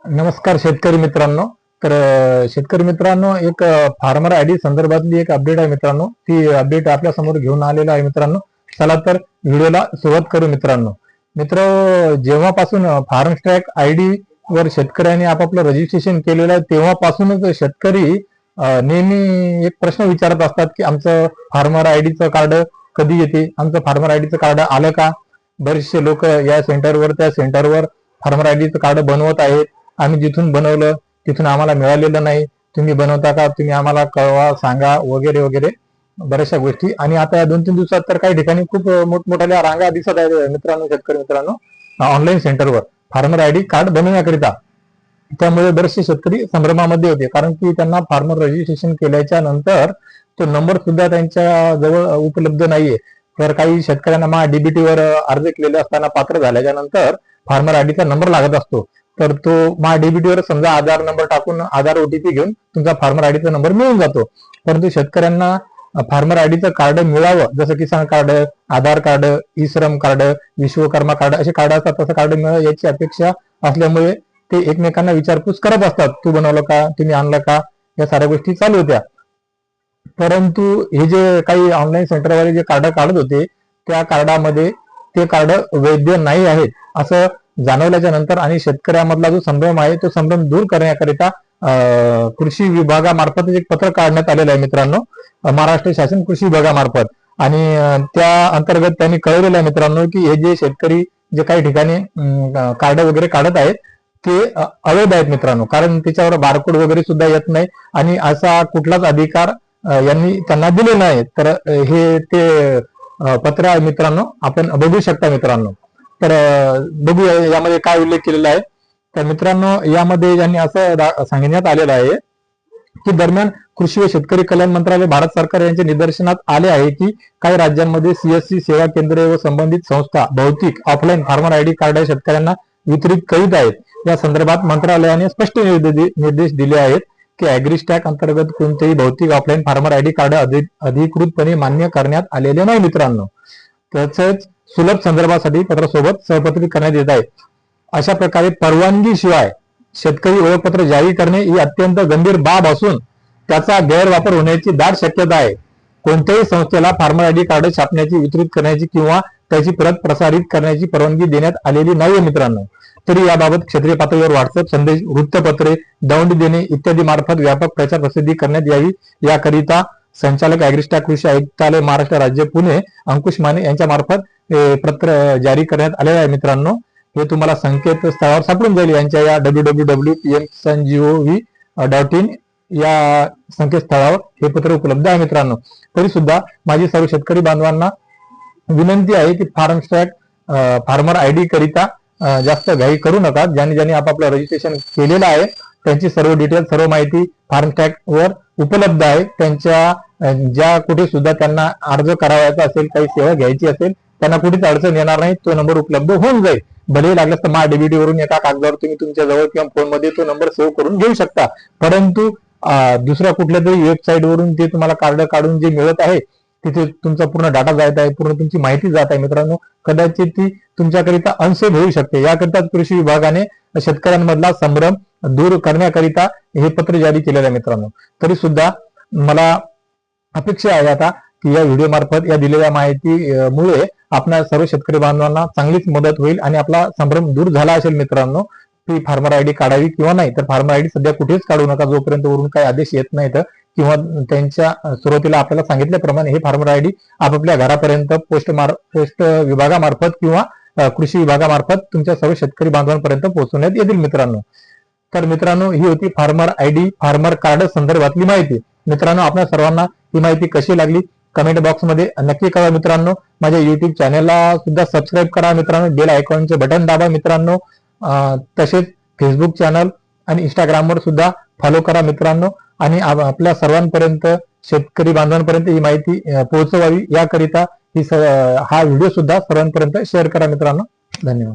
नमस्कार शेतकरी मित्रांनो. तर शेतकरी मित्रांनो, एक फार्मर आयडी संदर्भातली एक अपडेट आहे मित्रांनो. ती अपडेट आपल्या समोर घेऊन आलेला आहे मित्रांनो. चला तर व्हिडिओला सुरुवात करू मित्रांनो. जेव्हापासून फार्म ट्रॅक आयडी वर शेतकऱ्यांनी आपापलं रजिस्ट्रेशन केलेलं आहे, तेव्हापासूनच शेतकरी नेहमी एक प्रश्न विचारत असतात की आमचं फार्मर आयडीचं कार्ड कधी येते, आमचं फार्मर आयडीचं कार्ड आलं का. बरेचसे लोक या सेंटरवर त्या सेंटरवर फार्मर आयडीचं कार्ड बनवत आहेत. आम्ही जिथून बनवलं तिथून आम्हाला मिळालेलं नाही, तुम्ही बनवता का, तुम्ही आम्हाला कळवा, सांगा, वगैरे वगैरे बऱ्याचशा गोष्टी. आणि आता या 2-3 दिवसात तर काही ठिकाणी खूप मोठमोठ्या रांगा दिसत आहेत मित्रांनो, शेतकरी मित्रांनो, ऑनलाईन सेंटरवर फार्मर आयडी कार्ड बनवण्याकरिता. त्यामुळे बरेचसे शेतकरी संभ्रमामध्ये होते, कारण की त्यांना फार्मर रजिस्ट्रेशन केल्याच्या नंतर तो नंबर सुद्धा त्यांच्या जवळ उपलब्ध नाहीये. तर काही शेतकऱ्यांना मा डीबीटीवर अर्ज केलेले असताना पात्र झाल्याच्या नंतर फार्मर आयडीचा नंबर लागत असतो. तर तो मा डीबीटीवर समजा आधार नंबर टाकून आधार ओटीपी घेऊन तुमचा फार्मर आयडीचा नंबर मिळून जातो. परंतु शेतकऱ्यांना फार्मर आयडीचं कार्ड मिळावं, जसं किसान कार्ड, आधार कार्ड, ई श्रम कार्ड, विश्वकर्मा कार्ड असे कार्ड असतात, तसं कार्ड मिळावं याची अपेक्षा असल्यामुळे ते एकमेकांना विचारपूस करत असतात. तू बनवलं का, तुम्ही आणलं का, या साऱ्या गोष्टी चालू होत्या. परंतु हे जे काही ऑनलाईन सेंटरवाले जे कार्ड काढत होते, त्या कार्डामध्ये ते कार्ड वैध नाही आहेत असं जाणवल्याच्या नंतर आणि शेतकऱ्यामधला जो संभ्रम आहे तो संभ्रम दूर करण्याकरिता कृषी विभागामार्फत एक पत्र काढण्यात आलेलं आहे मित्रांनो, महाराष्ट्र शासन कृषी विभागामार्फत. आणि त्या अंतर्गत त्यांनी कळवलेलं आहे मित्रांनो की हे जे शेतकरी जे काही ठिकाणी कार्ड वगैरे काढत आहेत ते अवैध आहेत मित्रांनो, कारण त्याच्यावर बारकोड वगैरे सुद्धा येत नाही आणि असा कुठलाच अधिकार यांनी त्यांना दिले नाही. तर हे ते पत्र आहे मित्रांनो, आपण बघू शकता मित्रांनो. तर बघूया यामध्ये काय उल्लेख केलेला आहे. तर मित्रांनो, यामध्ये यांनी असं सांगण्यात आलेलं आहे की दरम्यान कृषी व शेतकरी कल्याण मंत्रालय भारत सरकार यांच्या निदर्शनात आले आहे की काही राज्यांमध्ये सीएससी सेवा केंद्रे व संबंधित संस्था भौतिक ऑफलाईन फार्मर आयडी कार्ड शेतकऱ्यांना वितरित करीत आहेत. या संदर्भात मंत्रालयाने स्पष्ट निर्देश दिले आहेत की ॲग्रीस्टॅक अंतर्गत कोणतेही भौतिक ऑफलाईन फार्मर आयडी कार्ड अधिकृतपणे मान्य करण्यात आलेले नाही मित्रांनो. तसेच सुलभ संदर्भासाठी पत्रासोबत सहपत्रित करण्यात येत आहे. अशा प्रकारे परवानगीशिवाय शेतकरी ओळखपत्र जारी करणे ही अत्यंत गंभीर बाब असून त्याचा गैरवापर होण्याची दाट शक्यता आहे. कोणत्याही संस्थेला फार्मर आयडी कार्ड छापण्याची, वितरित करण्याची किंवा त्याची प्रत प्रसारित करण्याची परवानगी देण्यात आलेली नाही मित्रांनो. तरी याबाबत क्षेत्रीय पातळीवर व्हॉट्सअप संदेश, वृत्तपत्रे, दौंडी देणे इत्यादी मार्फत व्यापक प्रचार प्रसिद्धी करण्यात यावी. याकरिता संचालक ॲग्रीस्टॅक कृषी आयुक्तालय महाराष्ट्र राज्य पुणे अंकुश माने यांच्या मार्फत पत्र जारी करण्यात आलेलं आहे मित्रांनो. हे तुम्हाला संकेतस्थळावर सापडून जाईल. यांच्या या www.pmsangov.in या संकेतस्थळावर हे पत्र उपलब्ध आहे मित्रांनो. तरी सुद्धा माझी सर्व शेतकरी बांधवांना विनंती आहे की फार्मर आयडी करिता जास्त घाई करू नका. ज्यांनी आपापलं रजिस्ट्रेशन केलेलं आहे त्यांची सर्व डिटेल, सर्व माहिती फार्म ट्रॅक वर उपलब्ध आहे. त्यांच्या ज्या कुठे सुद्धा त्यांना अर्ज करावायचा असेल, काही सेवा घ्यायची असेल, त्यांना कुठेच अडचण येणार नाही. तो नंबर उपलब्ध होऊन जाईल. भले लागल्यास तर मा डीबीटी वरून एका कागदावर तुम्ही तुमच्या जवळ किंवा फोनमध्ये तो नंबर सेव्ह करून घेऊ शकता. परंतु दुसऱ्या कुठल्या तरी वेबसाईट वरून ते तुम्हाला कार्ड काढून जे मिळत आहे तिथे तुमचा पूर्ण डाटा जात आहे, पूर्ण तुमची माहिती जात आहे मित्रांनो. कदाचित ती तुमच्याकरिता अनसेफ होऊ शकते. याकरिता कृषी विभागाने शेतकऱ्यांमधला संभ्रम दूर करण्याकरिता हे पत्र जारी केलेलं आहे मित्रांनो. तरी सुद्धा मला अपेक्षा आहे आता की या व्हिडिओ मार्फत या दिलेल्या माहितीमुळे आपल्या सर्व शेतकरी बांधवांना चांगलीच मदत होईल आणि आपला संभ्रम दूर झाला असेल मित्रांनो की फार्मर आयडी काढावी किंवा नाही. तर फार्मर आयडी सध्या कुठेच काढू नका जोपर्यंत वरून काही आदेश येत नाहीत किंवा त्यांच्या सुरुवातीला आपल्याला सांगितल्याप्रमाणे हे फार्मर आयडी आपापल्या घरापर्यंत पोस्ट विभागामार्फत किंवा कृषी विभागामार्फत तुमच्या सर्व शेतकरी बांधवांपर्यंत पोहोचवण्यात येतील मित्रांनो. तर मित्रांनो, ही होती फार्मर आयडी, फार्मर कार्ड संदर्भातली माहिती. मित्रांनो, आपल्या सर्वांना ही माहिती कशी लागली कमेंट बॉक्समध्ये नक्की कळवा मित्रांनो. माझ्या युट्यूब चॅनलला सुद्धा सबस्क्राईब करा मित्रांनो, बेल आयकॉनचे बटन दाबा मित्रांनो. तसेच फेसबुक चॅनल आणि इंस्टाग्रामवर सुद्धा फॉलो करा मित्रांनो. आणि आपल्या सर्वांपर्यंत, शेतकरी बांधवांपर्यंत ही माहिती पोहोचवावी याकरिता हा व्हिडिओ सुद्धा सर्वांपर्यंत शेअर करा मित्रांनो. धन्यवाद.